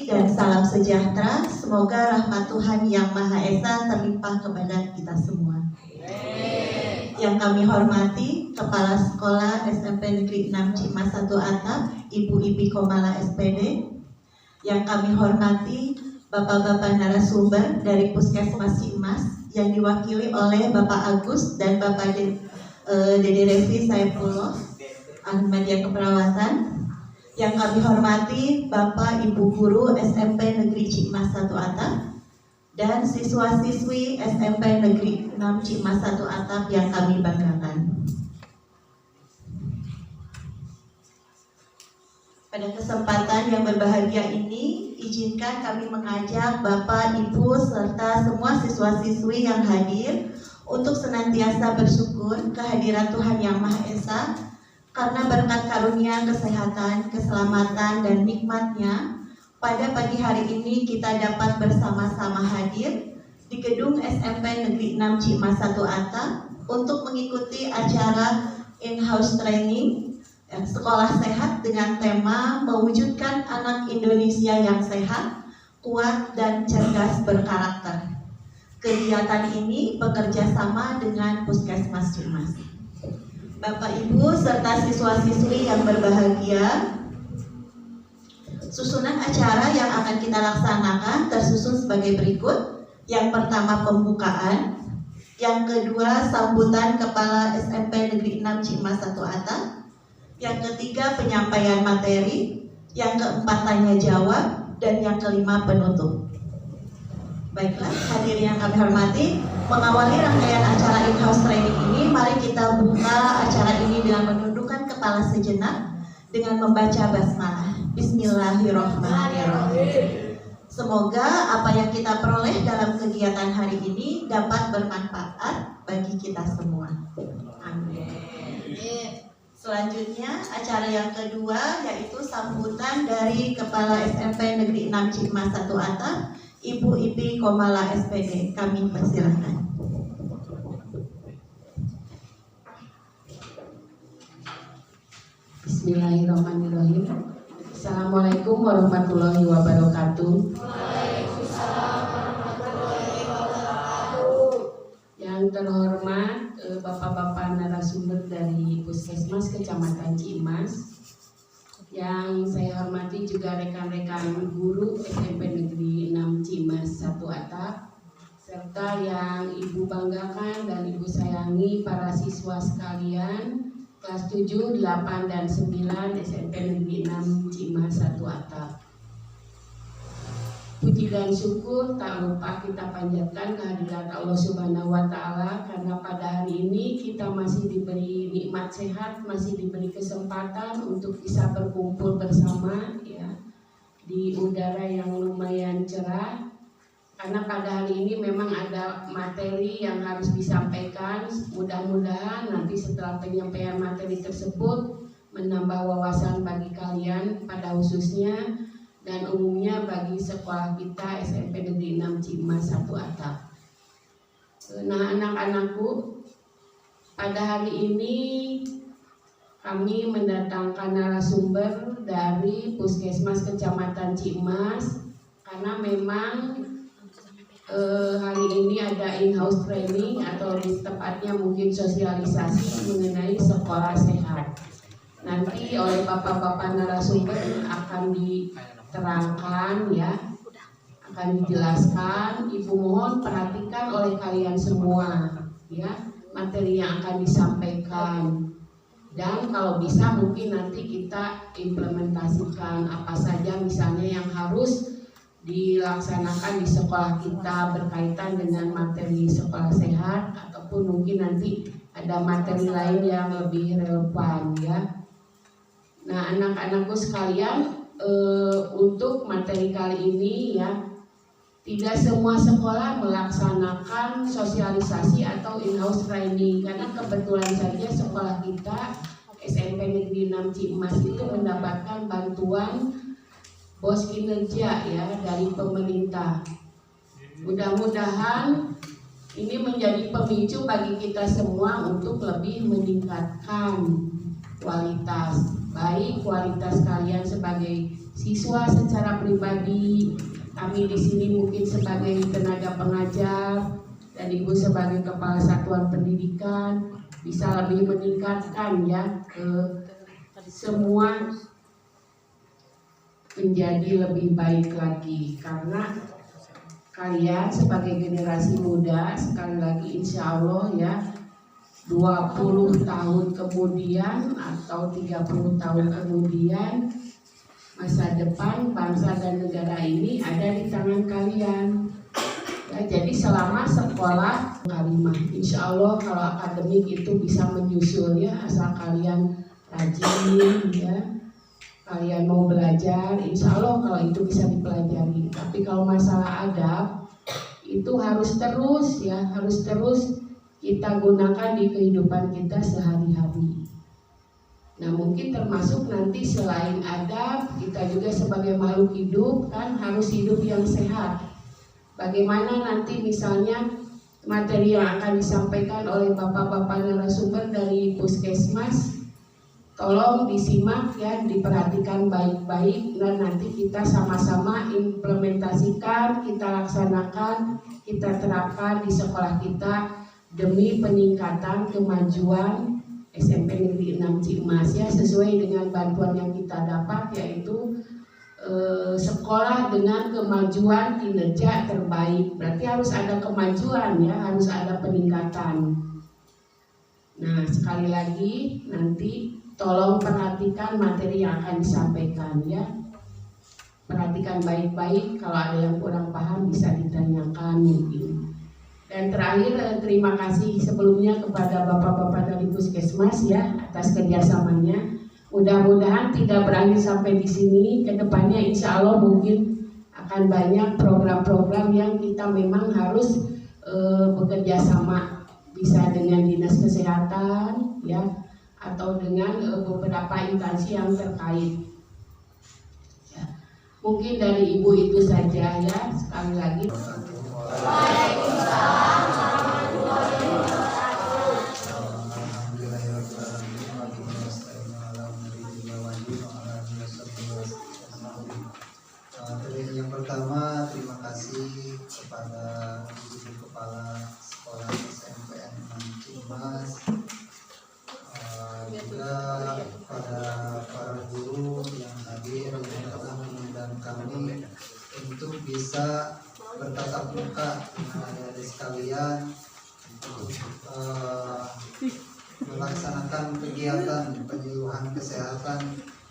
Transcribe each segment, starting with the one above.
dan salam sejahtera. Semoga rahmat Tuhan Yang Maha Esa terlimpah kepada kita semua. Yang kami hormati Kepala Sekolah SMP Negeri 6 Cimas 1 Atap, Ibu Ipi Komala SPD. Yang kami hormati Bapak-bapak narasumber dari Puskesmas Cimas yang diwakili oleh Bapak Agus dan Bapak Dede Revi Saifullah, Ahmadiyah Keperawatan. Yang kami hormati Bapak Ibu Guru SMP Negeri Cimas 1 Atap dan siswa-siswi SMP Negeri 6 Cimas 1 Atap yang kami banggakan. Pada kesempatan yang berbahagia ini, izinkan kami mengajak Bapak, Ibu, serta semua siswa-siswi yang hadir untuk senantiasa bersyukur kehadiran Tuhan Yang Maha Esa, karena berkat karunia kesehatan, keselamatan, dan nikmatnya, pada pagi hari ini kita dapat bersama-sama hadir di gedung SMP Negeri 6 Cimas 1 Atap untuk mengikuti acara in-house training sekolah sehat dengan tema mewujudkan anak Indonesia yang sehat, kuat, dan cerdas berkarakter. Kegiatan ini bekerja sama dengan Puskesmas Cimas. Bapak, Ibu, serta siswa-siswi yang berbahagia, susunan acara yang akan kita laksanakan tersusun sebagai berikut. Yang pertama pembukaan, yang kedua sambutan Kepala SMP Negeri 6 Cimas 1 Atap, yang ketiga penyampaian materi, yang keempat tanya jawab, dan yang kelima penutup. Baiklah, hadirin yang kami hormati, mengawali rangkaian acara in-house training ini, mari kita buka acara ini dengan menundukkan kepala sejenak dengan membaca basmalah. Bismillahirrahmanirrahim. Semoga apa yang kita peroleh dalam kegiatan hari ini dapat bermanfaat bagi kita semua. Amin. Selanjutnya, acara yang kedua yaitu sambutan dari Kepala SMP Negeri 6 Cimas 1 Atap, Ibu Ipi Komala SPD. Kami persilahkan. Bismillahirrahmanirrahim. Assalamualaikum warahmatullahi wabarakatuh. Waalaikumsalam warahmatullahi wabarakatuh. Yang terhormat Bapak-bapak narasumber dari Puskesmas Kecamatan Cimas, yang saya hormati juga rekan-rekan guru SMP Negeri 6 Cimas 1 Atap, serta yang Ibu banggakan dan Ibu sayangi para siswa sekalian kelas 7, 8, dan 9 SMP Negeri 6 Cimas 1 Atap. Puji dan syukur tak lupa kita panjatkan kehadirat Allah Subhanahu wa Ta'ala, karena pada hari ini kita masih diberi nikmat sehat, masih diberi kesempatan untuk bisa berkumpul bersama ya di udara yang lumayan cerah. Karena pada hari ini memang ada materi yang harus disampaikan. Mudah-mudahan nanti setelah penyampaian materi tersebut menambah wawasan bagi kalian pada khususnya dan umumnya bagi sekolah kita SMP Negeri 6 Cimas 1 Atap. Nah, anak-anakku, pada hari ini kami mendatangkan narasumber dari Puskesmas Kecamatan Cimas, karena memang hari ini ada in-house training atau tepatnya mungkin sosialisasi mengenai sekolah sehat. Nanti oleh bapak-bapak narasumber akan diterangkan ya, akan dijelaskan. Ibu mohon perhatikan oleh kalian semua ya materi yang akan disampaikan, dan kalau bisa mungkin nanti kita implementasikan apa saja misalnya yang harus dilaksanakan di sekolah kita berkaitan dengan materi sekolah sehat, ataupun mungkin nanti ada materi lain yang lebih relevan ya. Nah, anak-anakku sekalian, untuk materi kali ini ya, tidak semua sekolah melaksanakan sosialisasi atau in-house training, karena kebetulan saja sekolah kita SMP Negeri 6 Cimas itu mendapatkan bantuan bos kinerja ya dari pemerintah. Mudah-mudahan ini menjadi pemicu bagi kita semua untuk lebih meningkatkan kualitas, baik kualitas kalian sebagai siswa secara pribadi, kami di sini mungkin sebagai tenaga pengajar dan Ibu sebagai kepala satuan pendidikan bisa lebih meningkatkan ya semua menjadi lebih baik lagi, karena kalian sebagai generasi muda sekali lagi insya Allah ya 20 tahun kemudian atau 30 tahun kemudian masa depan bangsa dan negara ini ada di tangan kalian ya, jadi selama sekolah kalimah insya Allah kalau akademik itu bisa menyusul ya, asal kalian rajin ya, kalian mau belajar, insya Allah kalau itu bisa dipelajari. Tapi kalau masalah adab itu harus terus ya, harus terus kita gunakan di kehidupan kita sehari-hari. Nah mungkin termasuk nanti selain adab, kita juga sebagai makhluk hidup kan harus hidup yang sehat. Bagaimana nanti misalnya materi yang akan disampaikan oleh bapak-bapak narasumber dari Puskesmas, tolong disimak ya, diperhatikan baik-baik dan nanti kita sama-sama implementasikan, kita laksanakan, kita terapkan di sekolah kita demi peningkatan kemajuan SMP Negeri 6 Cimas ya, sesuai dengan bantuan yang kita dapat yaitu sekolah dengan kemajuan kinerja terbaik. Berarti harus ada kemajuan ya, harus ada peningkatan. Nah sekali lagi nanti tolong perhatikan materi yang akan disampaikan ya. Perhatikan baik-baik, kalau ada yang kurang paham bisa ditanyakan mungkin. Dan terakhir terima kasih sebelumnya kepada bapak-bapak dari Puskesmas ya atas kerjasamanya. Mudah-mudahan tidak berakhir sampai di sini. Kedepannya insya Allah mungkin akan banyak program-program yang kita memang harus bekerja sama, bisa dengan dinas kesehatan ya, atau dengan beberapa instansi yang terkait ya. Mungkin dari Ibu itu saja ya, sekali lagi. Yang pertama terima kasih kepada Ibu Kepala Sekolah SMP 6 Cimas, juga kepada para guru yang hadir yang telah mengundang kami untuk bisa bertatap muka dengan adik-adik sekalian melaksanakan kegiatan penyuluhan kesehatan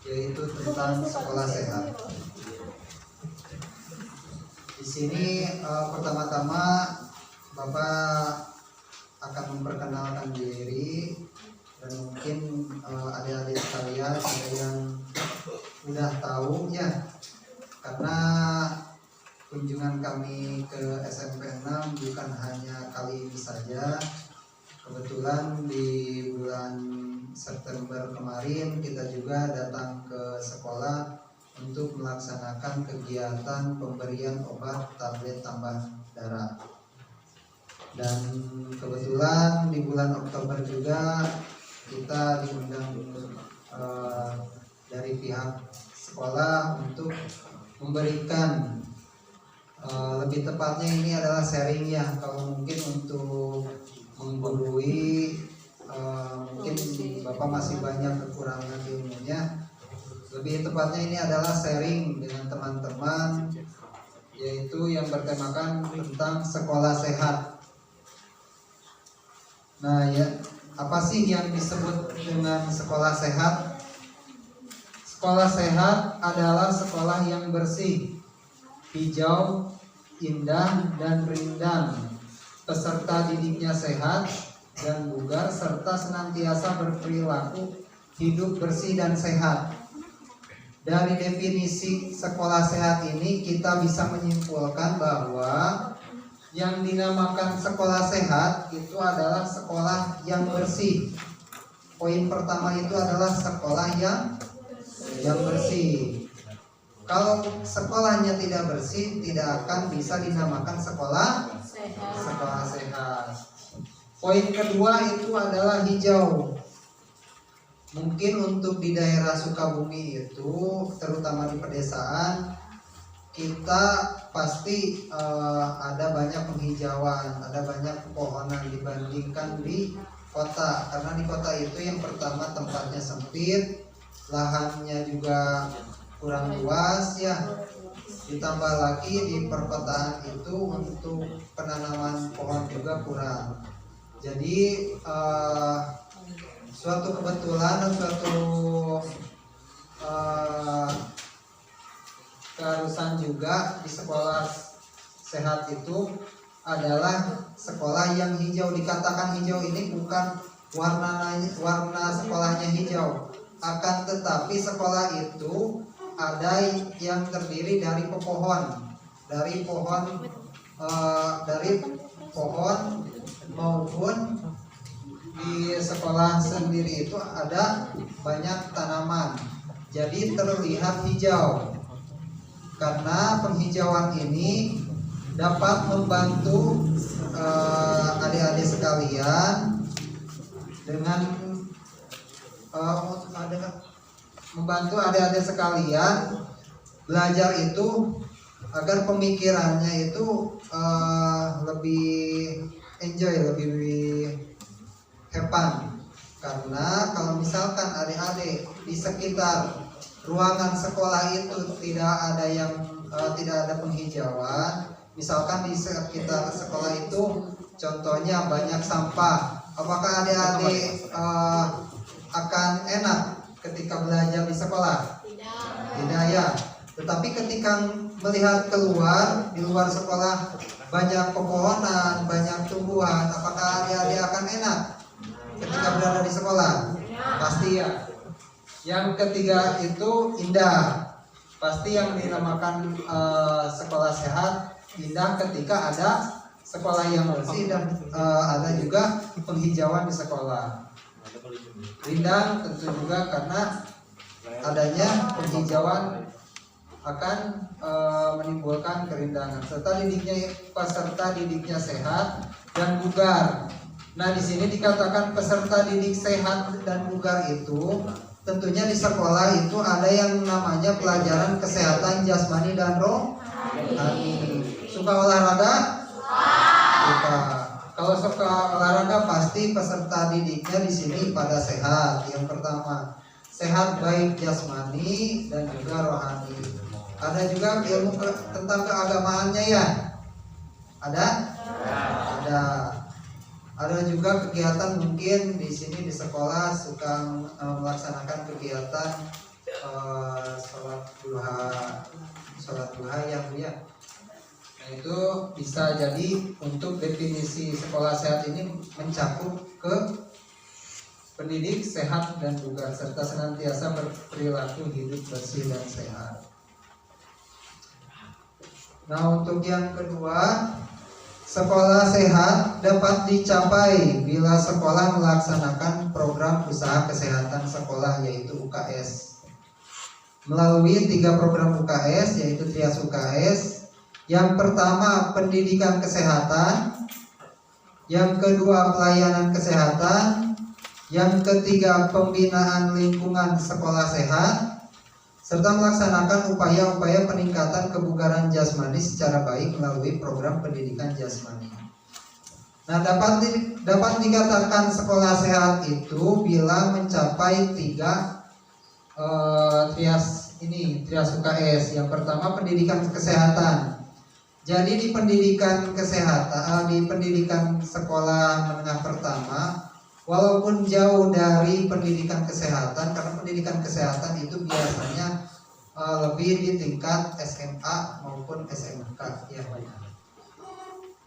yaitu tentang sekolah sehat. Di sini pertama-tama Bapak akan memperkenalkan diri dan mungkin adik-adik sekalian ada yang udah tahu ya, karena kunjungan kami ke SMP 6 bukan hanya kali ini saja. Kebetulan di bulan September kemarin kita juga datang ke sekolah untuk melaksanakan kegiatan pemberian obat tablet tambah darah. Dan kebetulan di bulan Oktober juga kita diundang dari pihak sekolah untuk memberikan lebih tepatnya ini adalah sharing ya, kalau mungkin untuk menggurui mungkin Bapak masih banyak kekurangan ilmunya. Lebih tepatnya ini adalah sharing dengan teman-teman, yaitu yang bertemakan tentang sekolah sehat. Nah ya, apa sih yang disebut dengan sekolah sehat? Sekolah sehat adalah sekolah yang bersih, hijau, indah, dan rindang. Peserta didiknya sehat dan bugar serta senantiasa berperilaku hidup bersih dan sehat. Dari definisi sekolah sehat ini kita bisa menyimpulkan bahwa yang dinamakan sekolah sehat itu adalah sekolah yang bersih. Poin pertama itu adalah sekolah yang bersih. Kalau sekolahnya tidak bersih, tidak akan bisa dinamakan sekolah sehat. Poin kedua itu adalah hijau. Mungkin untuk di daerah Sukabumi itu, terutama di pedesaan, kita pasti ada banyak penghijauan, ada banyak pepohonan dibandingkan di kota. Karena di kota itu yang pertama tempatnya sempit, lahannya juga kurang luas ya. Ditambah lagi di perkotaan itu untuk penanaman pohon juga kurang. Jadi suatu kebetulan dan suatu keharusan juga di sekolah sehat itu adalah sekolah yang hijau. Dikatakan hijau ini bukan warna sekolahnya hijau, akan tetapi sekolah itu ada yang terdiri dari pepohon, dari pohon maupun di sekolah sendiri itu ada banyak tanaman, jadi terlihat hijau. Karena penghijauan ini dapat membantu adik-adik sekalian dengan membantu adik-adik sekalian belajar itu agar pemikirannya itu lebih enjoy, lebih hepan. Karena kalau misalkan adik-adik di sekitar ruangan sekolah itu tidak ada penghijauan, misalkan di sekitar sekolah itu contohnya banyak sampah, apakah adik-adik akan enak ketika belajar di sekolah? Tidak ya. Tetapi ketika melihat keluar, di luar sekolah banyak pepohonan, banyak tumbuhan, apakah adik-adik akan enak ketika berada di sekolah? Pasti ya. Yang ketiga itu indah. Pasti yang dinamakan sekolah sehat indah ketika ada sekolah yang bersih dan ada juga penghijauan di sekolah. Rindang tentu juga karena adanya penghijauan akan menimbulkan kerindangan. Peserta didiknya sehat dan bugar. Nah, di sini dikatakan peserta didik sehat dan bugar itu tentunya di sekolah itu ada yang namanya pelajaran kesehatan jasmani dan rohani. Suka olahraga? Suka. Kalau suka olahraga pasti peserta didiknya di sini pada sehat. Yang pertama, sehat baik jasmani dan juga rohani. Ada juga ilmu tentang keagamaannya ya? Ada? Ada. Ada juga kegiatan mungkin di sini di sekolah suka melaksanakan kegiatan sholat duha ya Bu ya. Nah, itu bisa jadi untuk definisi sekolah sehat ini mencakup ke pendidik sehat dan bugar serta senantiasa berperilaku hidup bersih dan sehat. Nah, untuk yang kedua, sekolah sehat dapat dicapai bila sekolah melaksanakan program usaha kesehatan sekolah yaitu UKS. Melalui 3 program UKS yaitu Trias UKS. Yang pertama pendidikan kesehatan, yang kedua pelayanan kesehatan, yang ketiga pembinaan lingkungan sekolah sehat, serta melaksanakan upaya-upaya peningkatan kebugaran jasmani secara baik melalui program pendidikan jasmani. Nah, dapat dikatakan sekolah sehat itu bila mencapai 3 trias UKS. Yang pertama pendidikan kesehatan. Jadi di pendidikan kesehatan, di pendidikan sekolah menengah pertama, walaupun jauh dari pendidikan kesehatan, karena pendidikan kesehatan itu biasanya lebih di tingkat SMA maupun SMK ya.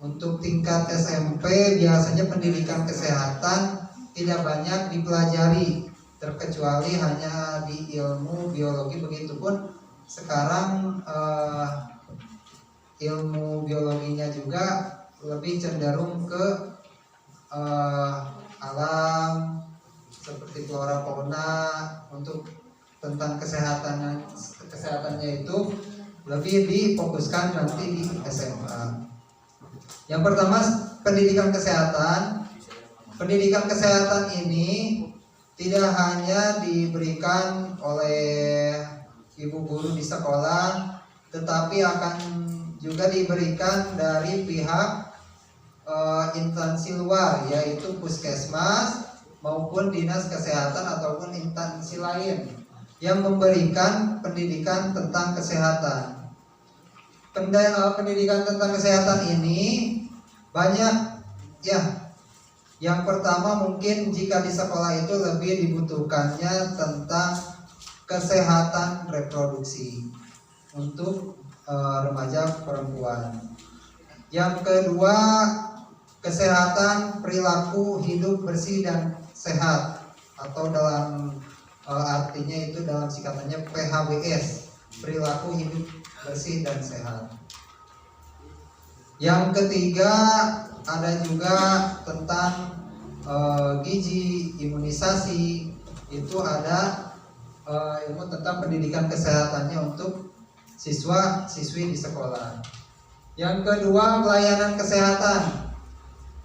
Untuk tingkat SMP biasanya pendidikan kesehatan tidak banyak dipelajari, terkecuali hanya di ilmu biologi. Begitupun sekarang ilmu biologinya juga lebih cenderung ke alam seperti flora fauna. Untuk tentang kesehatannya itu lebih difokuskan nanti di SMA. Yang pertama pendidikan kesehatan. Pendidikan kesehatan ini tidak hanya diberikan oleh ibu guru di sekolah, tetapi akan juga diberikan dari pihak instansi luar, yaitu puskesmas maupun dinas kesehatan ataupun instansi lain yang memberikan pendidikan tentang kesehatan. Pendidikan tentang kesehatan ini banyak ya. Yang pertama, mungkin jika di sekolah itu lebih dibutuhkannya tentang kesehatan reproduksi untuk remaja perempuan. Yang kedua, kesehatan perilaku hidup bersih dan sehat, atau dalam artinya itu dalam singkatannya PHBS, perilaku hidup bersih dan sehat. Yang ketiga, ada juga tentang gizi, imunisasi. Itu ada ilmu tentang pendidikan kesehatannya untuk siswa-siswi di sekolah. Yang kedua, pelayanan kesehatan.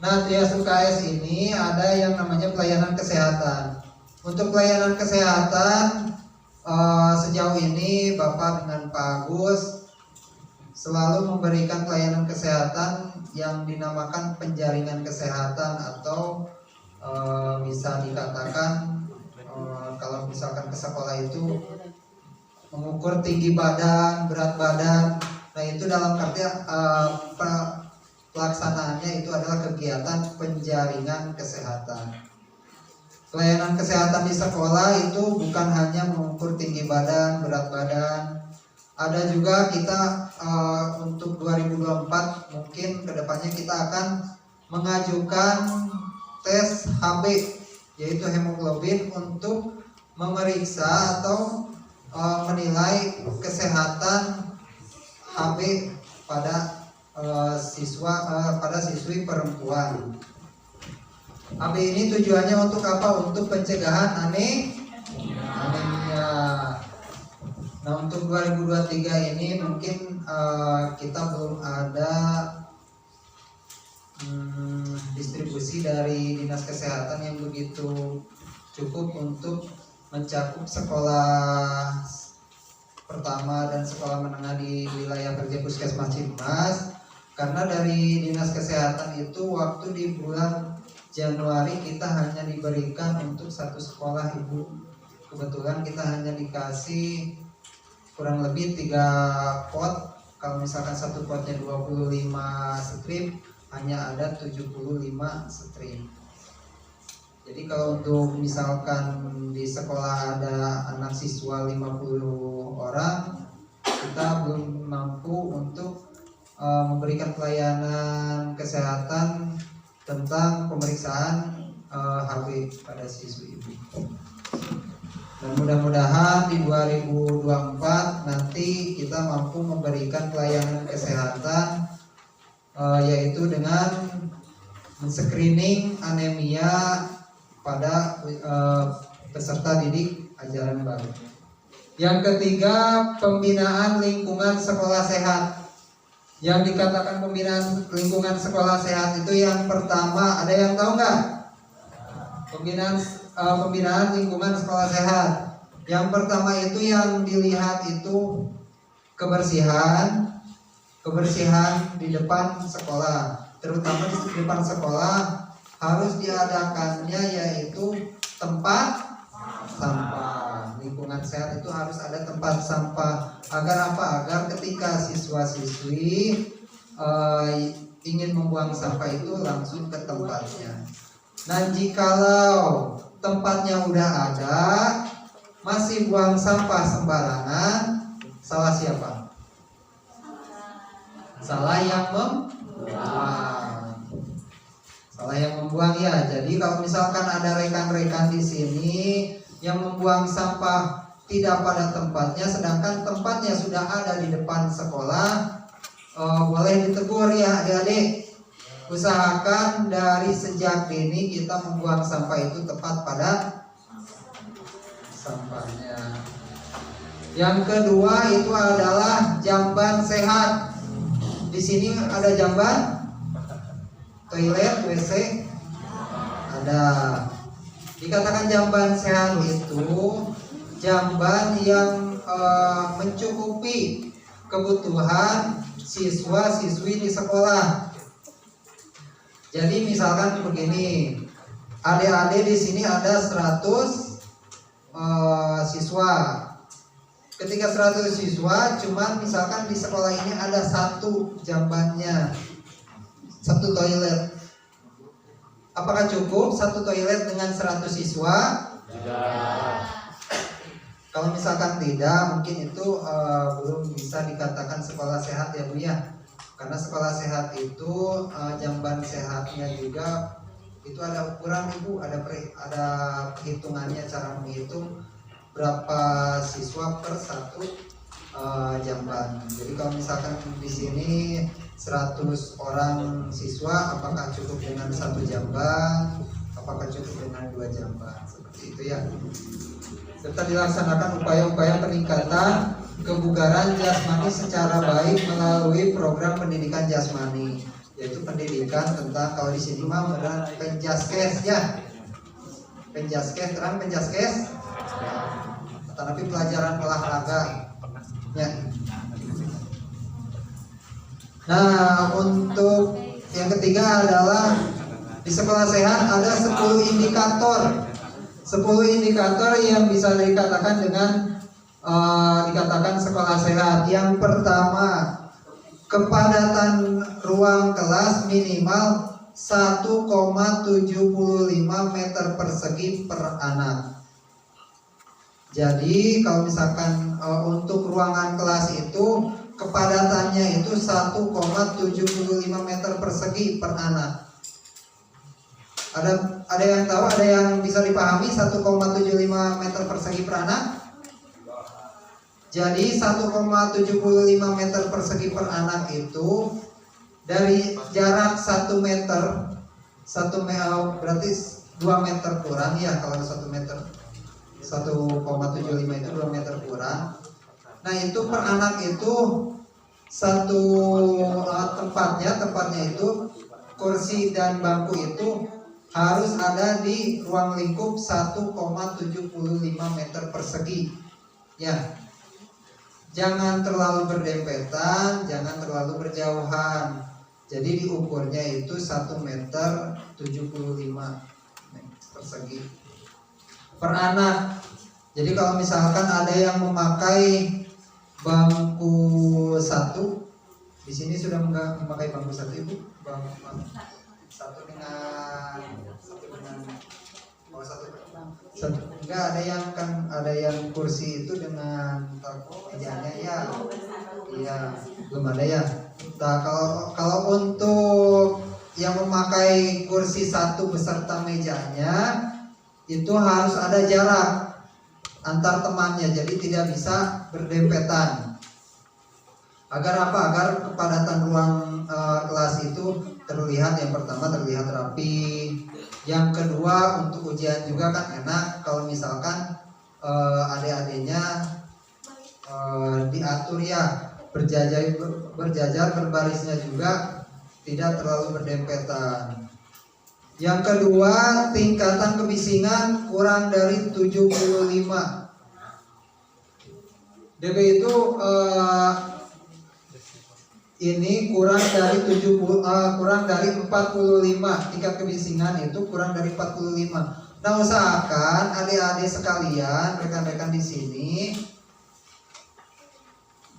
Nah, Trias UKS ini ada yang namanya pelayanan kesehatan. Untuk pelayanan kesehatan, sejauh ini Bapak dengan Pak Agus selalu memberikan pelayanan kesehatan yang dinamakan penjaringan kesehatan, atau bisa dikatakan kalau misalkan ke sekolah itu mengukur tinggi badan, berat badan. Nah, itu dalam arti pelaksanaannya itu adalah kegiatan penjaringan kesehatan. Pelayanan kesehatan di sekolah itu bukan hanya mengukur tinggi badan, berat badan. Ada juga kita untuk 2024 mungkin kedepannya kita akan mengajukan tes HB, yaitu hemoglobin, untuk memeriksa atau menilai kesehatan HB pada siswi perempuan. HB ini tujuannya untuk apa? Untuk pencegahan anemia. Nah, untuk 2023 ini mungkin kita belum ada distribusi dari Dinas Kesehatan yang begitu cukup untuk mencakup sekolah pertama dan sekolah menengah di wilayah kerja Puskesmas Cimas, karena dari Dinas Kesehatan itu waktu di bulan Januari kita hanya diberikan untuk satu sekolah, Ibu. Kebetulan kita hanya dikasih kurang lebih 3 pot. Kalau misalkan satu potnya 25 strip, hanya ada 75 strip. Jadi kalau untuk misalkan di sekolah ada anak siswa 50 orang, kita belum mampu untuk memberikan pelayanan kesehatan tentang pemeriksaan HB pada siswi ibu. Dan mudah-mudahan di 2024 nanti kita mampu memberikan pelayanan kesehatan yaitu dengan men-screening anemia pada peserta didik ajaran baru. Yang ketiga, pembinaan lingkungan sekolah sehat. Yang dikatakan pembinaan lingkungan sekolah sehat itu yang pertama, ada yang tahu nggak? Pembinaan lingkungan sekolah sehat. Yang pertama itu yang dilihat itu kebersihan di depan sekolah, terutama di depan sekolah harus diadakannya yaitu tempat sampah. Lingkungan sehat itu harus ada tempat sampah. Agar apa? Agar ketika siswa-siswi ingin membuang sampah itu langsung ke tempatnya. Nah, jikalau tempatnya udah ada, masih buang sampah sembarangan, salah siapa? Salah yang membuang. Salah yang membuang ya. Jadi kalau misalkan ada rekan-rekan di sini yang membuang sampah tidak pada tempatnya, sedangkan tempatnya sudah ada di depan sekolah, boleh ditegur ya adik-adik. Usahakan dari sejak dini kita membuang sampah itu tepat pada sampahnya. Yang kedua itu adalah jamban sehat. Di sini ada jamban toilet, WC ada. Dikatakan jamban sehat itu jamban yang mencukupi kebutuhan siswa-siswi di sekolah. Jadi misalkan begini, adik-adik di sini ada 100 siswa. Ketika 100 siswa, cuman misalkan di sekolah ini ada 1 jambannya, 1 toilet. Apakah cukup 1 toilet dengan 100 siswa? Tidak. Kalau misalkan tidak, mungkin itu belum bisa dikatakan sekolah sehat ya Bu ya. Karena sekolah sehat itu jamban sehatnya juga itu ada ukuran Ibu, ada perhitungannya, cara menghitung berapa siswa per 1 jamban. Jadi kalau misalkan di sini 100 orang siswa, apakah cukup dengan 1 jamban? Apakah cukup dengan 2 jamban? Seperti itu ya. Serta dilaksanakan upaya-upaya peningkatan kebugaran jasmani secara baik melalui program pendidikan jasmani, yaitu pendidikan tentang, kalau di sini mah benar penjaskes ya. Penjaskes, terang penjaskes. Tetapi pelajaran olahraga ya. Nah, untuk yang ketiga adalah di sekolah sehat ada 10 indikator. 10 indikator yang bisa dikatakan dengan dikatakan sekolah sehat. Yang pertama, kepadatan ruang kelas minimal 1,75 meter persegi per anak. Jadi kalau misalkan untuk ruangan kelas itu kepadatannya itu 1,75 meter persegi per anak. Ada yang tahu, ada yang bisa dipahami 1,75 meter persegi per anak? Jadi 1,75 meter persegi per anak itu dari jarak 1 meter, berarti 2 meter kurang ya, kalau 1 meter 1,75 itu 2 meter kurang. Nah itu per anak itu satu tempatnya itu kursi dan bangku itu harus ada di ruang lingkup 1,75 meter persegi ya. Jangan terlalu berdempetan, jangan terlalu berjauhan. Jadi diukurnya itu 1 meter 75 persegi per anak. Jadi kalau misalkan ada yang memakai bangku 1, di sini sudah memakai bangku 1 Ibu, bangku 1 dengan enggak, ada yang kursi itu dengan mejanya ya. Iya, belum ada ya. Nah, kalau untuk yang memakai kursi 1 beserta mejanya itu harus ada jarak antar temannya, jadi tidak bisa berdempetan. Agar apa? Agar kepadatan ruang kelas itu terlihat, yang pertama terlihat rapi, yang kedua untuk ujian juga kan enak kalau misalkan adik-adiknya diatur ya, berjajar berbarisnya juga tidak terlalu berdempetan. Yang kedua, tingkatan kebisingan kurang dari 75 dB itu ini kurang dari 45, tingkat kebisingan itu kurang dari 45. Nah, usahakan adik-adik sekalian, rekan-rekan di sini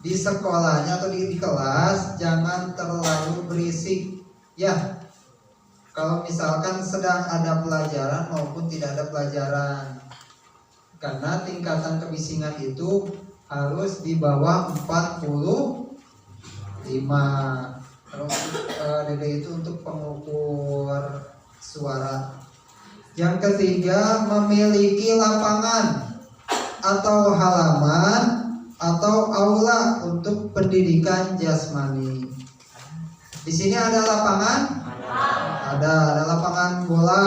di sekolahnya atau di kelas jangan terlalu berisik ya. Kalau misalkan sedang ada pelajaran maupun tidak ada pelajaran, karena tingkatan kebisingan itu harus di bawah 45. dB itu untuk pengukur suara. Yang ketiga, memiliki lapangan atau halaman atau aula untuk pendidikan jasmani. Di sini ada lapangan? Ada lapangan bola.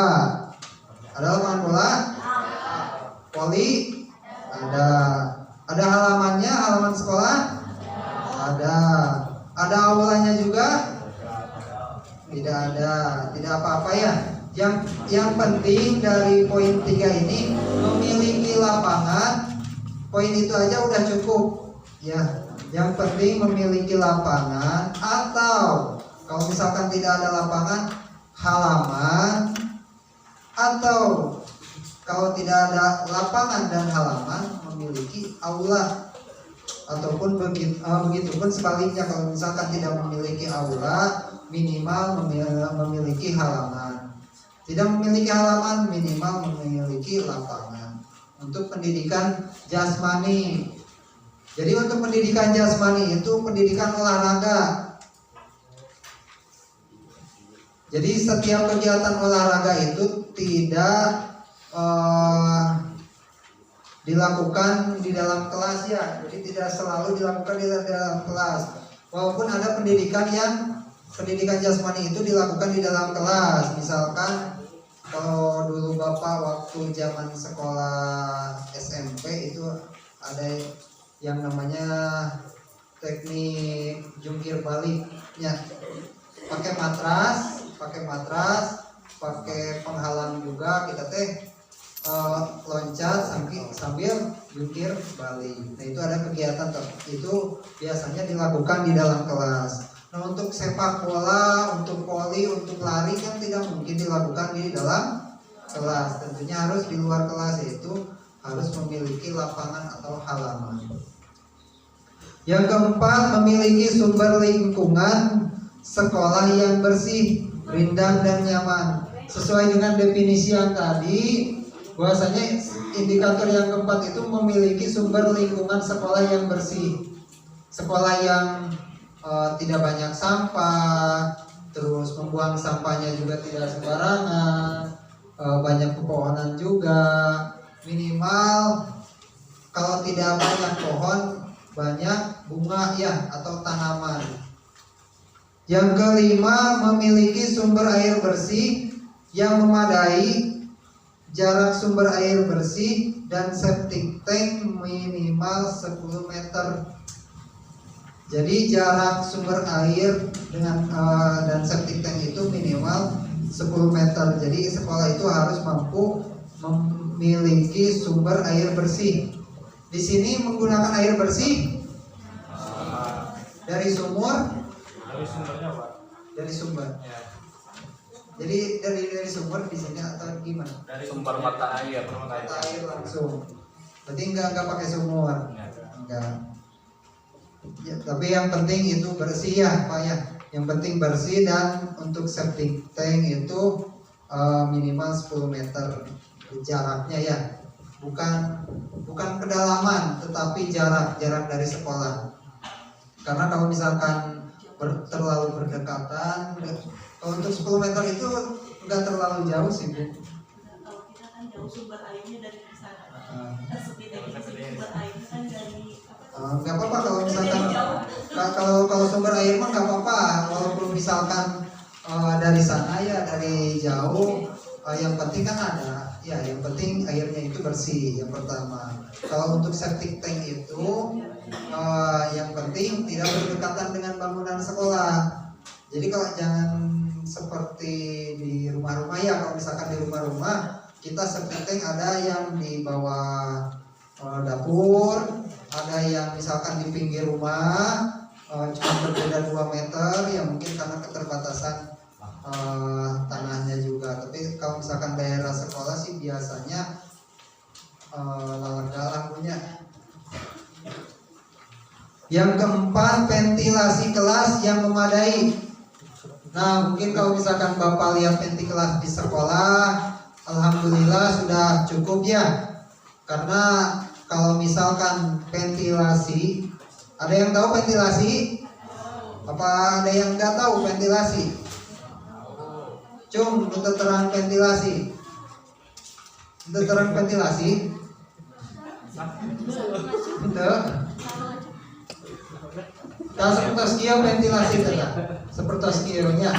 Ada lapangan bola? Voli? Ada halamannya, halaman sekolah? Ada aulanya juga? Tidak ada, tidak apa-apa ya. Yang penting dari poin 3 ini memiliki lapangan. Poin itu aja udah cukup ya. Yang penting memiliki lapangan, atau kalau misalkan tidak ada lapangan, halaman, atau kalau tidak ada lapangan dan halaman, memiliki aula. Ataupun begitupun sebaliknya, kalau misalkan tidak memiliki aula, minimal memiliki halaman. Tidak memiliki halaman, minimal memiliki lapangan. Untuk pendidikan jasmani. Jadi untuk pendidikan jasmani itu pendidikan olahraga. Jadi setiap kegiatan olahraga itu tidak dilakukan di dalam kelas ya. Jadi tidak selalu dilakukan di dalam kelas. Walaupun ada pendidikan jasmani itu dilakukan di dalam kelas. Misalkan kalau dulu Bapak waktu zaman sekolah SMP itu ada yang namanya teknik jungkir balik ya. Pakai matras, pakai penghalang juga kita loncat sambil jungkir balik. Nah itu ada kegiatan itu biasanya dilakukan di dalam kelas. Nah untuk sepak bola, untuk voli, untuk lari kan tidak mungkin dilakukan di dalam kelas. Tentunya harus di luar kelas, yaitu harus memiliki lapangan atau halaman. Yang keempat, memiliki sumber lingkungan sekolah yang bersih, rindang dan nyaman. Sesuai dengan definisi yang tadi, bahwasanya indikator yang keempat itu memiliki sumber lingkungan sekolah yang bersih, sekolah yang tidak banyak sampah, terus membuang sampahnya juga tidak sembarangan, banyak pepohonan juga, minimal kalau tidak banyak pohon, banyak bunga ya atau tanaman. Yang kelima, memiliki sumber air bersih yang memadai, jarak sumber air bersih dan septic tank minimal 10 meter. Jadi jarak sumber air dengan dan septic tank itu minimal 10 meter. Jadi sekolah itu harus mampu memiliki sumber air bersih. Di sini menggunakan air bersih dari sumur. Dari sumbernya Pak? Dari sumber. Ya. Jadi dari sumber di sini atau gimana? Dari sumber mata air. Mata air langsung. Berarti enggak pakai sumur. Enggak. Ya, tapi yang penting itu bersih ya Pak ya. Yang penting bersih, dan untuk septic tank itu minimal 10 meter jaraknya ya. Bukan kedalaman, tetapi jarak dari sekolah. Karena kalau misalkan terlalu berdekatan, kalau untuk 10 meter itu enggak terlalu jauh sih Bu. Kalau kita kan jauh sumber airnya dari sana. Setidaknya sumber airnya kan dari nggak apa-apa kalau misalkan kalau sumber air mah nggak apa-apa, walaupun misalkan dari sana ya, dari jauh, yang penting kan ada ya, yang penting airnya itu bersih yang pertama. Kalau untuk septic tank itu yang penting tidak berdekatan dengan bangunan sekolah. Jadi kalau jangan seperti di rumah-rumah ya, kalau misalkan di rumah-rumah kita septic tank ada yang di bawah dapur, ada yang misalkan di pinggir rumah, cuma berbeda 2 meter ya, mungkin karena keterbatasan tanahnya juga. Tapi kalau misalkan daerah sekolah sih biasanya lawan punya. Yang keempat, ventilasi kelas yang memadai. Nah mungkin kalau misalkan Bapak lihat ventilasi di sekolah, alhamdulillah sudah cukup ya. Karena kalau misalkan ventilasi, ada yang tahu ventilasi? Apa ada yang nggak tahu ventilasi? Cung, untuk terang ventilasi. Untuk terang ventilasi. Untuk. Nah, seperti kio ventilasi tetap. Seperti kionya.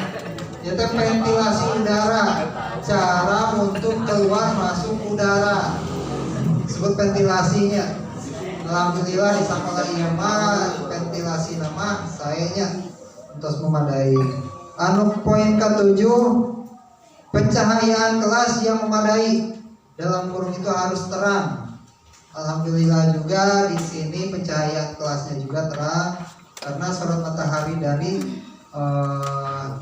Yaitu ventilasi udara. Cara untuk keluar masuk udara. Sebut ventilasinya. Alhamdulillah di sekolah ieu mah ventilasi nama sayanya untuk memadai. Poin ke-7, Pencahayaan kelas yang memadai, dalam kurung itu harus terang. Alhamdulillah juga di sini pencahayaan kelasnya juga terang karena sorot matahari dari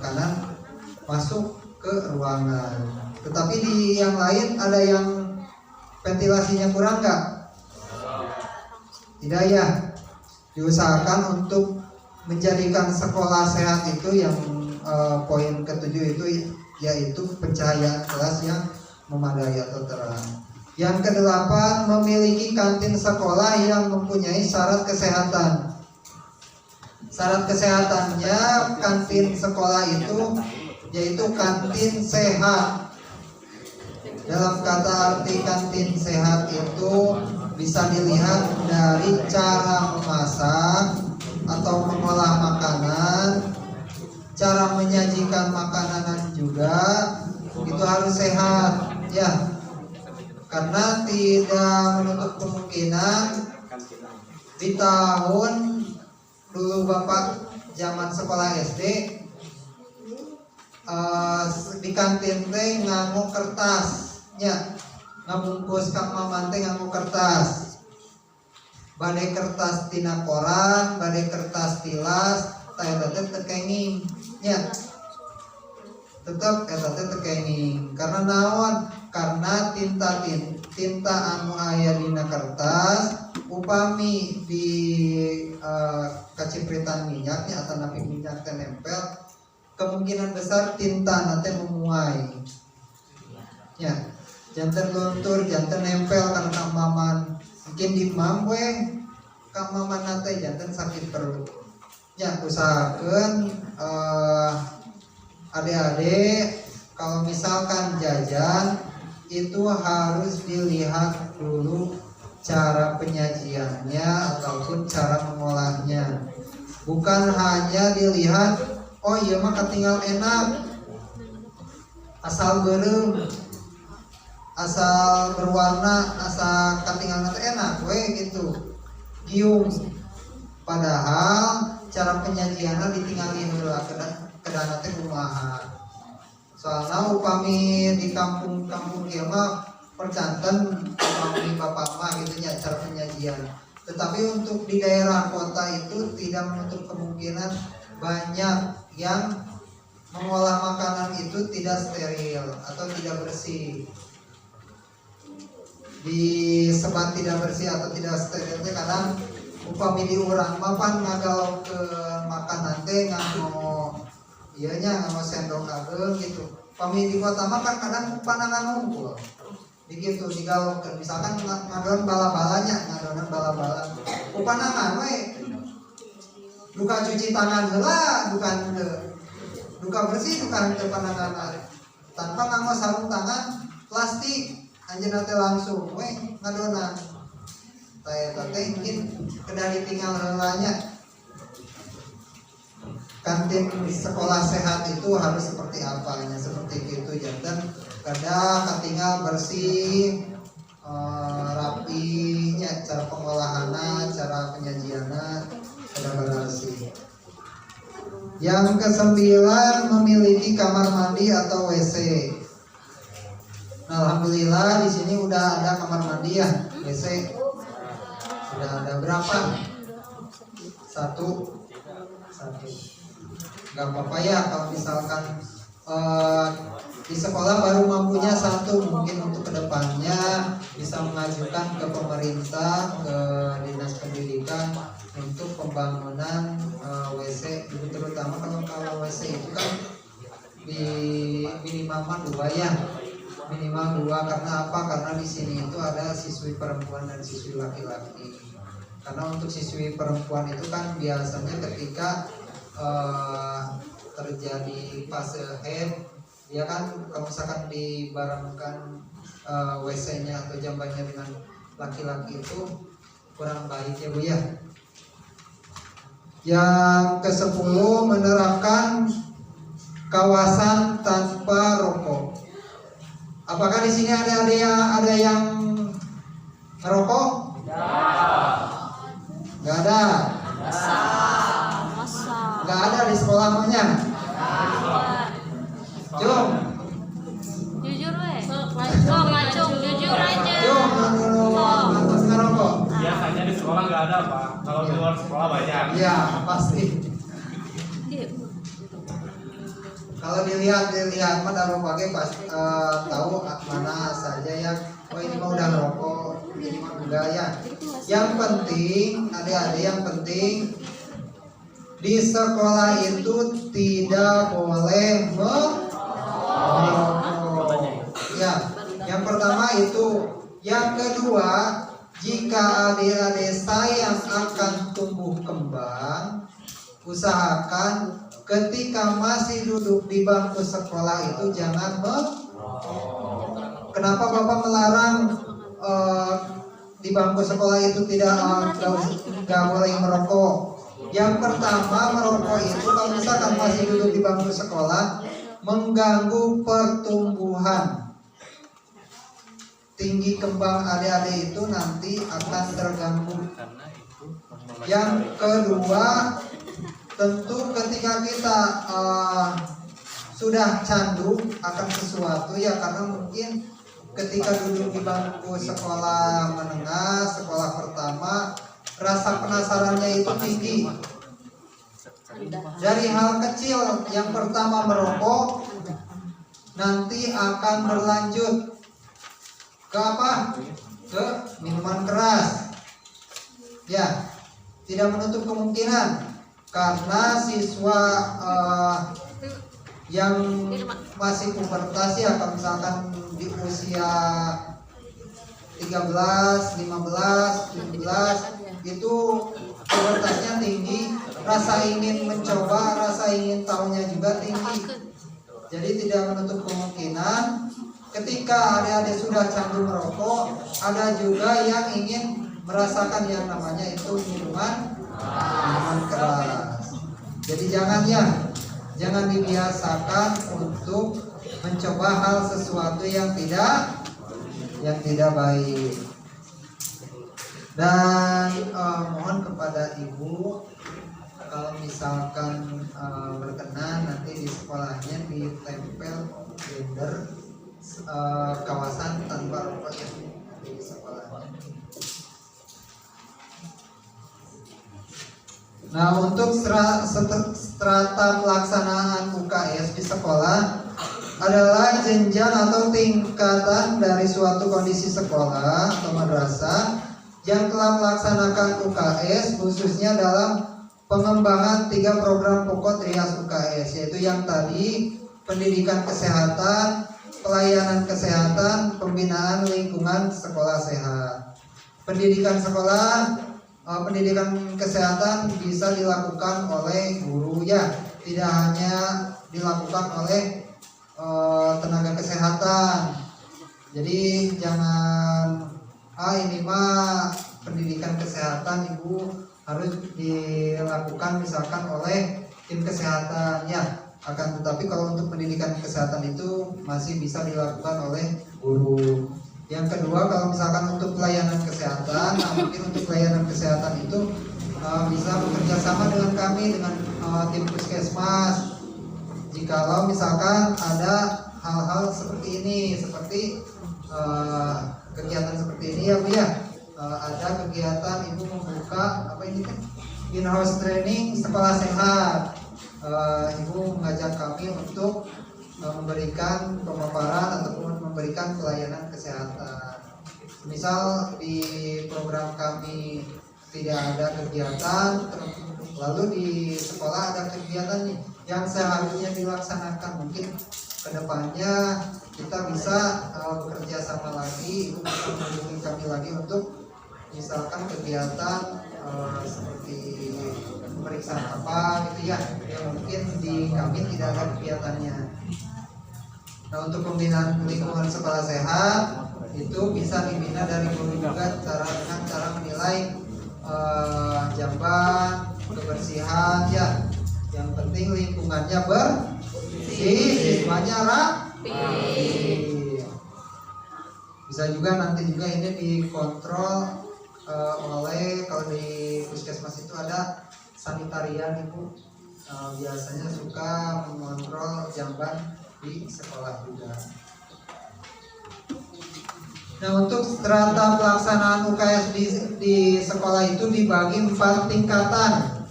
kanan masuk ke ruangan. Tetapi di yang lain ada yang ventilasinya kurang nggak? Tidak ya. Diusahakan untuk menjadikan sekolah sehat itu yang poin ketujuh itu yaitu pencahayaan kelas yang memadai atau terang. Yang kedelapan, memiliki kantin sekolah yang mempunyai syarat kesehatan. Syarat kesehatannya kantin sekolah itu yaitu kantin sehat. Dalam kata arti kantin sehat itu bisa dilihat dari cara memasak atau mengolah makanan, cara menyajikan makanan juga itu harus sehat ya, karena tidak menutup kemungkinan di tahun dulu Bapak zaman sekolah SD di kantin teh nganggo kertas ya, ngabungkus kang maman teh nganggo kertas, badai kertas tina koran, badai kertas tilas, eta teh tekenging nya, tetep eta teh tekenging. Karena naon? Karena tinta anu aya dina kertas upami di kacipritan minyaknya atau napi minyak teh nempel, kemungkinan besar tinta nanti memuai ya, jantan luntur, jantan nempel karena kang maman mungkin di mamwe kang maman nanti jantan sakit perut ya. Usahakan adik-adik kalau misalkan jajan itu harus dilihat dulu cara penyajiannya ataupun cara mengolahnya, bukan hanya dilihat oh iya mah ketinggal enak asal beureum, asal berwarna, asal ketinggal enak we gitu giung. Padahal cara penyajiannya ditinggalin dulu kedana teh kumaha. Soalnya upami di kampung-kampung ieu mah percanten upami bapak mah gitu nya cara penyajian. Tetapi untuk di daerah kota itu tidak menutup kemungkinan banyak yang mengolah makanan itu tidak steril atau tidak bersih. Disebut tidak bersih atau tidak steril itu kadang upami di urang mah pan ngagalau ke makanan teh nganggo ieu nya nganggo sendok ageung gitu. Upami di kota mah kan kadang panangan unggul. Begitu digalaukeun misalkan ngadon bala-balanya, ngadonan bala-bala. Upanangan we duka cuci tangan heula, duka bersih duka henteu panangan tanpa nganggo sarung tangan plastik anjeunna teh langsung we ngadonan. Eta teh mungkin kedah ditinggal heulanya. Kantin sekolah sehat itu harus seperti apanya, seperti itu jantan kada ketinggal bersih rapinya, cara pengolahannya, cara penyajiannya kada bersih. Yang kesembilan, memiliki kamar mandi atau WC. Nah, alhamdulillah di sini udah ada kamar mandi ya, WC. Sudah ada berapa? Satu. Gak apa-apa ya kalau misalkan di sekolah baru mampunya satu, mungkin untuk kedepannya bisa mengajukan ke pemerintah, ke dinas pendidikan untuk pembangunan WC, terutama kalau WC itu kan di minimal 2 ya, minimal 2. Karena apa? Karena di sini itu ada siswi perempuan dan siswi laki-laki. Karena untuk siswi perempuan itu kan biasanya ketika terjadi fase haid, dia kan kalau misalkan dibarengkan WC-nya atau jambannya dengan laki-laki itu kurang baik ya Bu ya. Yang ke-10, menerapkan kawasan tanpa rokok. Apakah di sini ada yang ngerokok? Nggak ada. Nggak ada di sekolah mahnya. Jom. nggak ada Pak. Kalau di luar sekolah banyak. Iya, pasti. Kalau dilihat mah dalam pakai pas tahu mana saja yang oh ini mah udah ngerokok, ini mah enggak ya. Yang penting, adik-adik yang penting di sekolah itu tidak boleh merokok. Ya, yang pertama itu. Yang kedua, jika adik-adik sayang akan tumbuh kembang, usahakan ketika masih duduk di bangku sekolah itu jangan Kenapa Bapak melarang di bangku sekolah itu nggak boleh merokok? Yang pertama, merokok itu kalau misalkan masih duduk di bangku sekolah mengganggu pertumbuhan. Tinggi kembang adik-adik itu nanti akan terganggu. Yang kedua, tentu ketika kita sudah candu akan sesuatu ya, karena mungkin ketika duduk di bangku sekolah menengah, sekolah pertama, rasa penasarannya itu tinggi. Dari hal kecil yang pertama merokok, nanti akan berlanjut ke apa? Ke minuman keras. Ya, tidak menutup kemungkinan karena siswa yang masih pubertas ya, kalau misalkan di usia 13, 15, 17 itu pubertasnya tinggi, rasa ingin mencoba, rasa ingin tahunya juga tinggi. Jadi tidak menutup kemungkinan ketika adik-adik sudah candu merokok, ada juga yang ingin merasakan yang namanya itu minuman keras. Jadi jangan dibiasakan untuk mencoba hal sesuatu yang tidak baik. Dan mohon kepada ibu, kalau misalkan berkenan nanti di sekolahnya ditempel gender kawasan tanpa rokok yang di sekolahnya. Nah, untuk strata pelaksanaan UKS di sekolah adalah jenjang atau tingkatan dari suatu kondisi sekolah atau madrasah yang telah melaksanakan UKS khususnya dalam pengembangan 3 program pokok Trias UKS, yaitu yang tadi pendidikan kesehatan, pelayanan kesehatan, pembinaan lingkungan sekolah sehat. Pendidikan kesehatan bisa dilakukan oleh guru ya, tidak hanya dilakukan oleh tenaga kesehatan. Jadi jangan ini mah pendidikan kesehatan ibu harus dilakukan misalkan oleh tim kesehatan ya. Akan tetapi kalau untuk pendidikan kesehatan itu masih bisa dilakukan oleh guru. Yang kedua, kalau misalkan untuk pelayanan kesehatan, mungkin untuk pelayanan kesehatan itu bisa bekerja sama dengan kami, dengan tim puskesmas. Jikalau misalkan ada hal-hal seperti ini, seperti kegiatan seperti ini ya Bu ya, ada kegiatan ibu membuka apa ini kan in-house training sekolah sehat. Ibu mengajak kami untuk memberikan pemaparan ataupun memberikan pelayanan kesehatan. Misal di program kami tidak ada kegiatan, lalu di sekolah ada kegiatan yang seharusnya dilaksanakan, mungkin kedepannya kita bisa bekerja sama lagi, itu bisa menghubungi kami lagi untuk misalkan kegiatan seperti pemeriksaan apa gitu ya, yang mungkin di kami tidak ada kegiatannya. Nah, untuk pembinaan lingkungan sekolah sehat itu bisa dibina dari guru juga dengan cara menilai jamban, kebersihan ya. Yang penting lingkungannya bersih, siswanya rapi. Bisa juga nanti juga ini dikontrol oleh, kalau di puskesmas itu ada sanitarian ibu, biasanya suka mengontrol jamban di sekolah juga. Nah, untuk strata pelaksanaan UKS di sekolah itu dibagi 4 tingkatan.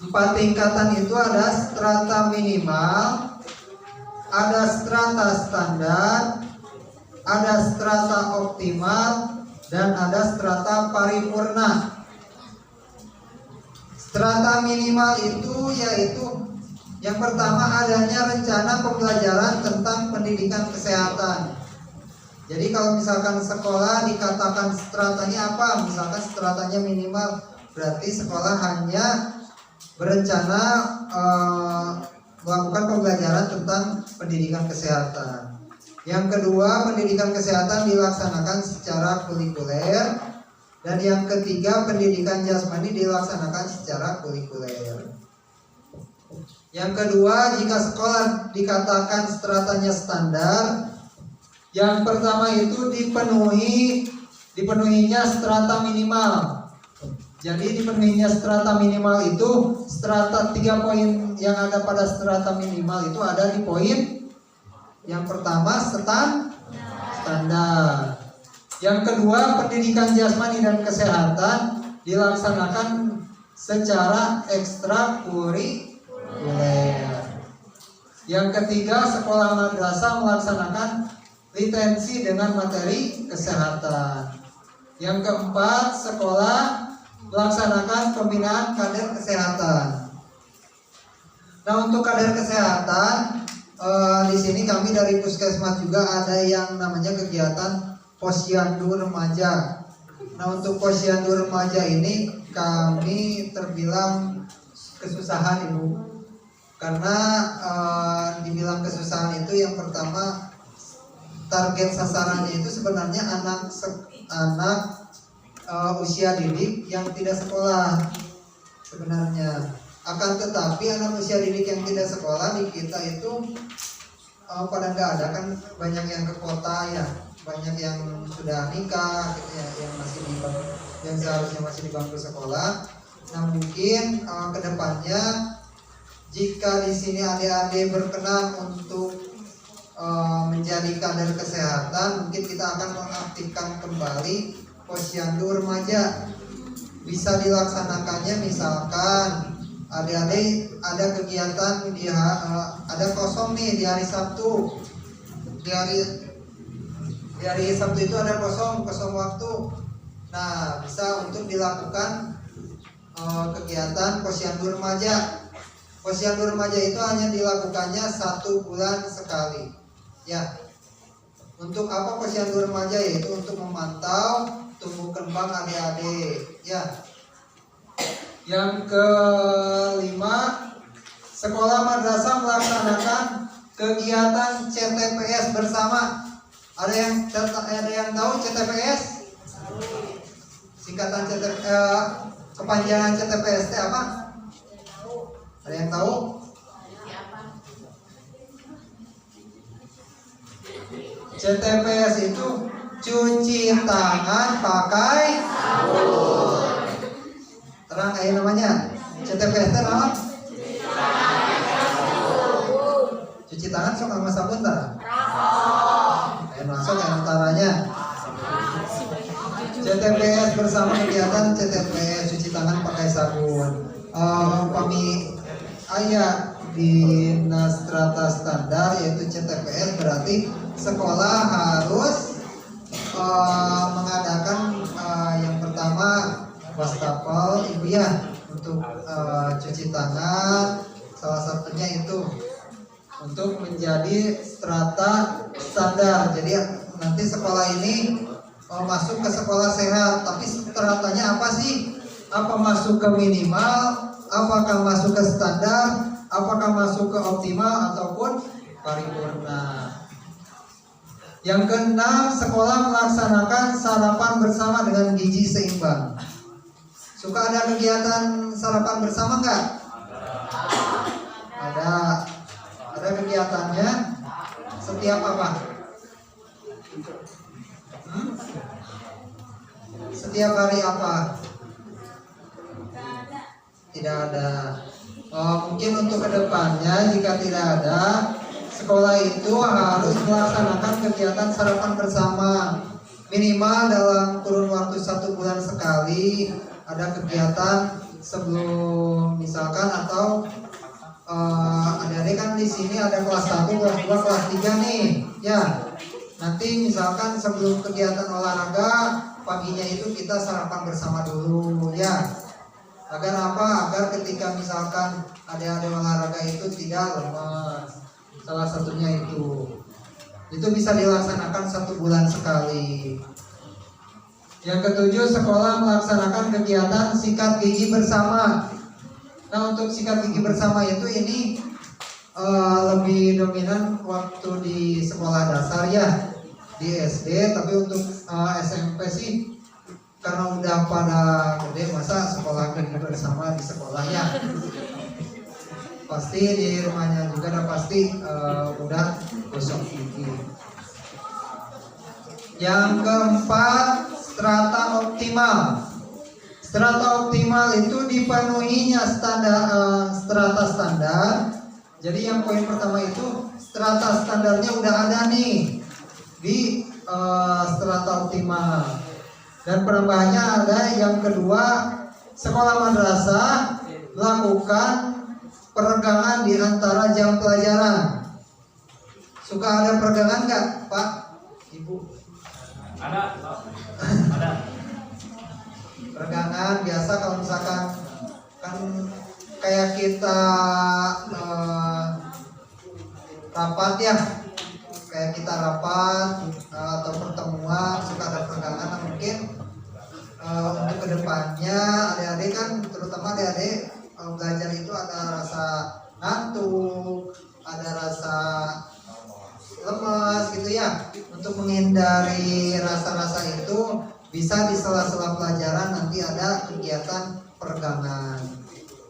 4 tingkatan itu ada strata minimal, ada strata standar, ada strata optimal, dan ada strata paripurna. Strata minimal itu yaitu yang pertama adanya rencana pembelajaran tentang pendidikan kesehatan. Jadi kalau misalkan sekolah dikatakan stratanya apa? Misalkan stratanya minimal, berarti sekolah hanya berencana melakukan pembelajaran tentang pendidikan kesehatan. Yang kedua, pendidikan kesehatan dilaksanakan secara kulikuler. Dan yang ketiga, pendidikan jasmani dilaksanakan secara kulikuler. Yang kedua, jika sekolah dikatakan stratanya standar, yang pertama itu dipenuhinya strata minimal. Jadi dipenuhinya strata minimal itu strata 3 poin yang ada pada strata minimal itu ada di poin yang pertama standar. Yang kedua, pendidikan jasmani dan kesehatan dilaksanakan secara ekstrakurikuler. Yang ketiga, sekolah madrasah melaksanakan lisensi dengan materi kesehatan. Yang keempat, sekolah melaksanakan pembinaan kader kesehatan. Nah, untuk kader kesehatan di sini kami dari Puskesmas juga ada yang namanya kegiatan Posyandu Remaja. Nah, untuk Posyandu Remaja ini kami terbilang kesusahan, Ibu. Karena dibilang kesusahan itu yang pertama, target sasarannya itu sebenarnya anak usia didik yang tidak sekolah sebenarnya. Akan tetapi anak usia didik yang tidak sekolah di kita itu pada nggak ada, kan banyak yang ke kota ya, banyak yang sudah nikah gitu ya, yang seharusnya masih di bangku sekolah. Nah, mungkin kedepannya jika di sini adik-adik berkenan untuk menjadi kader kesehatan, mungkin kita akan mengaktifkan kembali Posyandu Remaja. Bisa dilaksanakannya misalkan adik-adik ada kegiatan ada kosong nih di hari Sabtu. Di hari Sabtu itu ada kosong waktu. Nah, bisa untuk dilakukan kegiatan Posyandu Remaja. Posyandu Remaja itu hanya dilakukannya 1 bulan sekali. Ya, untuk apa Posyandu Remaja? Yaitu untuk memantau tumbuh kembang adik-adik. Ya. Yang kelima, sekolah madrasah melaksanakan kegiatan CTPS bersama. Ada yang tahu CTPS? Singkatan kepanjangan CTPS itu apa? Ada yang tahu? CTPS itu cuci tangan pakai sabun. Terang kayak namanya. CTPS itu apa? Cuci tangan sok sama sabun tak? Kayak masuk yang antaranya. CTPS bersama kegiatan CTPS cuci tangan pakai sabun. Di strata standar yaitu CTPS berarti sekolah harus mengadakan yang pertama wastafel ibu ya untuk cuci tangan, salah satunya itu untuk menjadi strata standar. Jadi nanti sekolah ini masuk ke sekolah sehat, tapi stratanya apa sih? Apa masuk ke minimal, apakah masuk ke standar, apakah masuk ke optimal ataupun paripurna. Yang keenam, sekolah melaksanakan sarapan bersama dengan gizi seimbang. Suka ada kegiatan sarapan bersama enggak? Ada kegiatannya setiap apa? Setiap hari apa? Tidak ada. Mungkin untuk kedepannya jika tidak ada, sekolah itu harus melaksanakan kegiatan sarapan bersama. Minimal dalam kurun waktu 1 bulan sekali ada kegiatan sebelum misalkan atau adik-adik kan di sini ada kelas 1, kelas 2, kelas 3 nih. Ya. Nanti misalkan sebelum kegiatan olahraga paginya itu kita sarapan bersama dulu ya. Agar apa? Agar ketika misalkan adik-adik olahraga itu tidak lemas. Salah satunya itu bisa dilaksanakan 1 bulan sekali. Yang ketujuh, sekolah melaksanakan kegiatan sikat gigi bersama. Nah, untuk sikat gigi bersama itu ini lebih dominan waktu di sekolah dasar ya, di SD. Tapi untuk SMP sih karena udah pada gede, masa sekolah gigi bersama di sekolahnya. Pasti di rumahnya juga udah pasti udah gosok gigi. Yang keempat, strata optimal. Strata optimal itu dipenuhinya strata standar. Jadi yang poin pertama itu strata standarnya udah ada nih di strata optimal. Dan penambahannya ada yang kedua, sekolah madrasah melakukan peregangan di antara jam pelajaran. Suka ada peregangan nggak, Pak, Ibu? Ada. Peregangan biasa kalau misalkan kan kayak kita rapat ya, kayak kita rapat atau pertemuan suka ada peregangan. Nah, mungkin untuk kedepannya adik-adik kan, terutama adik-adik belajar itu ada rasa ngantuk, ada rasa lemas gitu ya. Untuk menghindari rasa-rasa itu bisa di sela-sela pelajaran nanti ada kegiatan peregangan.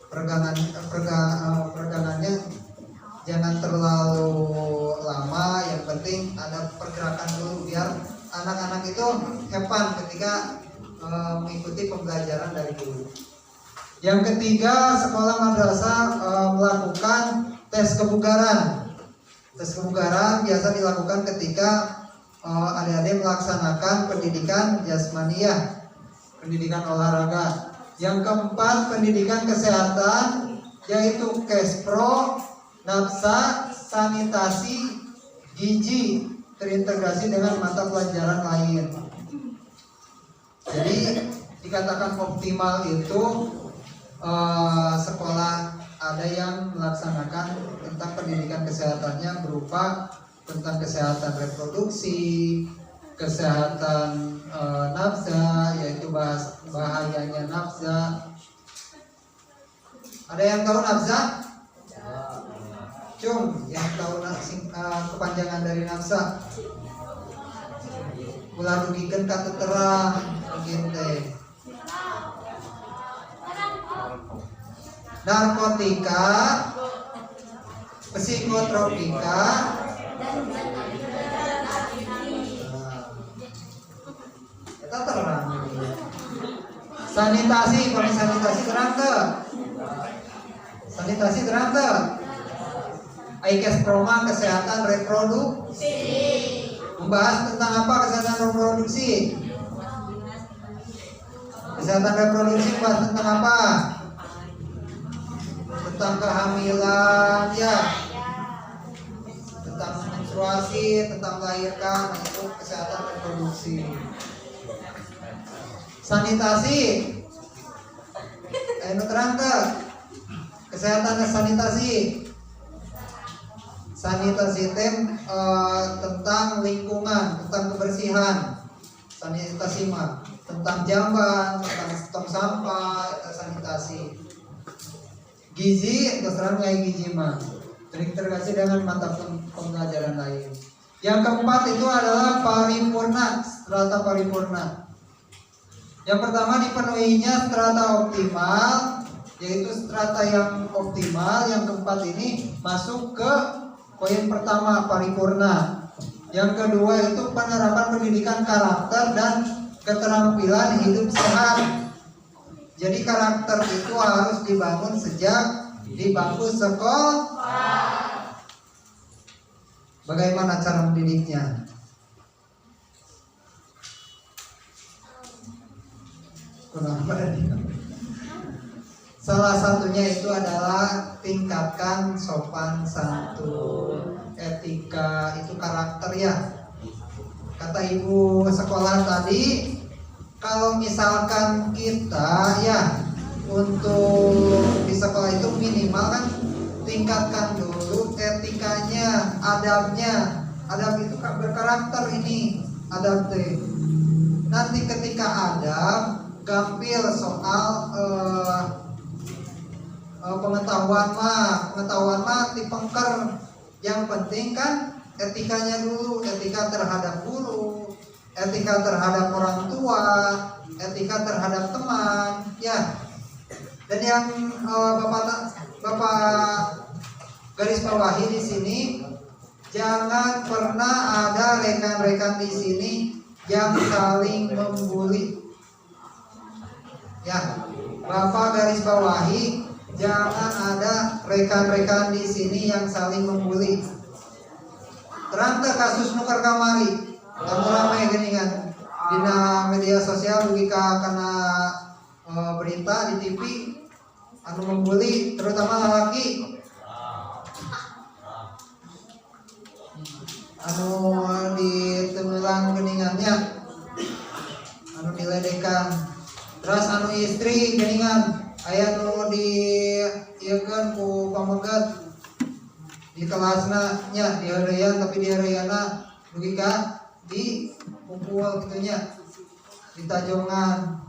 Peregangannya jangan terlalu lama, yang penting ada pergerakan dulu biar anak-anak itu hepan ketika mengikuti pembelajaran dari guru. Yang ketiga, sekolah madrasah melakukan tes kebugaran. Tes kebugaran biasa dilakukan ketika adik-adik melaksanakan pendidikan jasmaniah, pendidikan olahraga. Yang keempat, pendidikan kesehatan, yaitu Kespro, Nafsa, sanitasi, gizi, terintegrasi dengan mata pelajaran lain. Jadi dikatakan optimal itu sekolah ada yang melaksanakan tentang pendidikan kesehatannya berupa tentang kesehatan reproduksi, kesehatan nafsa, yaitu bahayanya nafsa. Ada yang tahu nafsa? Cung, yang tahu kepanjangan dari nafsa? Ulah dugikeun ka terang, mungkin teh. Narkotika, psikotropika, kita terang. Sanitasi, kalau sanitasi terang ke? Sanitasi terang ke? Aikesproma, kesehatan reproduksi. Membahas tentang apa kesehatan reproduksi? Kesehatan reproduksi membahas tentang apa? Tentang kehamilan ya, tentang menstruasi, tentang melahirkan, itu kesehatan reproduksi. Sanitasi, terang ke? Kesehatan sanitasi. Sanitasi tentang lingkungan, tentang kebersihan. Sanitasi mah tentang jamban, tentang stok sampah, sanitasi. Gizi, terserah kayak gizi mah terintegrasi dengan mata pembelajaran lain. Yang keempat itu adalah paripurna, strata paripurna. Yang pertama dipenuhinya strata optimal, yaitu strata yang optimal. Yang keempat ini masuk ke poin pertama, paripurna. Yang kedua itu penerapan pendidikan karakter dan keterampilan hidup sehat. Jadi karakter itu harus dibangun sejak di bangku sekolah. Bagaimana cara mendidiknya? Salah satunya itu adalah tingkatkan sopan santun, etika, itu karakter ya. Kata ibu sekolah tadi, kalau misalkan kita ya untuk di sekolah itu minimal kan tingkatkan dulu etikanya, adabnya. Adab itu berkarakter ini, adab teh. Nanti ketika adab gampil soal pengetahuan mah dipengker. Yang penting kan etikanya dulu, etika terhadap guru, etika terhadap orang tua, etika terhadap teman, ya. Dan yang Bapak garis bawahi di sini, jangan pernah ada rekan-rekan di sini yang saling membuli. Ya, Bapak garis bawahi, jangan ada rekan-rekan di sini yang saling membuli. Terang teh kasus nukar kamari, anu ramai geuningan dina media sosial dugi kana berita di TV anu membuli terutama lelaki anu ditemelan geuningannya, anu diledekan, terus anu istri geuningan aya nu di ieukeun ku pamegat di kelasna nya dihareuyan, tapi dihareuyanna dugi ka di pukul gitunya, ditajongan.